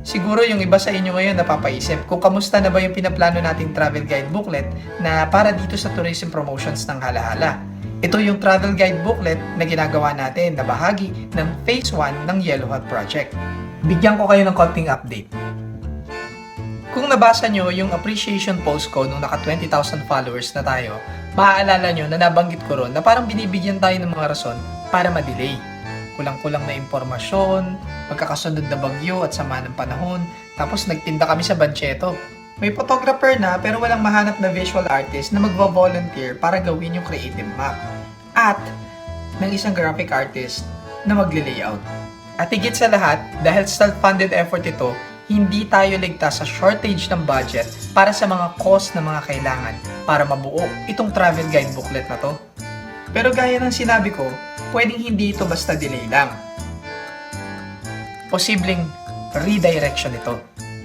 Siguro yung iba sa inyo ngayon napapaisip kung kamusta na ba yung pinaplano nating travel guide booklet na para dito sa tourism promotions ng Halahala. Ito yung travel guide booklet na ginagawa natin na bahagi ng Phase 1 ng Yellow Hut Project. Bigyan ko kayo ng konting update. Kung nabasa nyo yung appreciation post ko nung naka 20,000 followers na tayo, maaalala nyo na nabanggit ko ron na parang binibigyan tayo ng mga rason para ma-delay. Kulang-kulang na impormasyon, magkakasunod na bagyo at sama ng panahon, tapos nagtinda kami sa Bancheto. May photographer na pero walang mahanap na visual artist na magva-volunteer para gawin yung creative map. At ng isang graphic artist na magle-layout. At higit sa lahat, dahil self-funded effort ito, hindi tayo ligtas sa shortage ng budget para sa mga cost na mga kailangan para mabuo itong travel guide booklet na to. Pero gaya ng sinabi ko, pwedeng hindi ito basta delay lang. Posibleng redirection ito.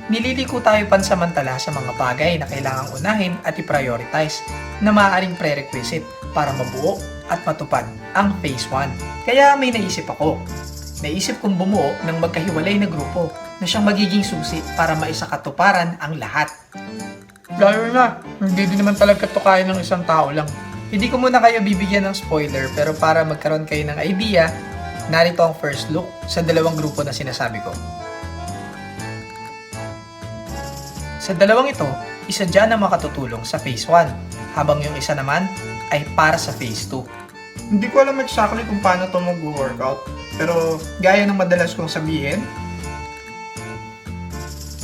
Nililiko tayo pansamantala sa mga bagay na kailangang unahin at i-prioritize na maaaring prerequisite para mabuo at matupad ang Phase 1. Kaya may naisip ako. Naisip kong bumuo ng magkahiwalay na grupo na siyang magiging susi para maisakatuparan ang lahat. Lalo na, hindi din naman talaga ito kaya ng isang tao lang. Hindi ko muna kayo bibigyan ng spoiler pero para magkaroon kayo ng idea, narito ang first look sa dalawang grupo na sinasabi ko. Sa dalawang ito, isa dyan ang makatutulong sa Phase 1, habang yung isa naman ay para sa Phase 2. Hindi ko alam exactly kung paano ito mag-workout, pero gaya ng madalas kong sabihin,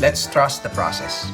let's trust the process.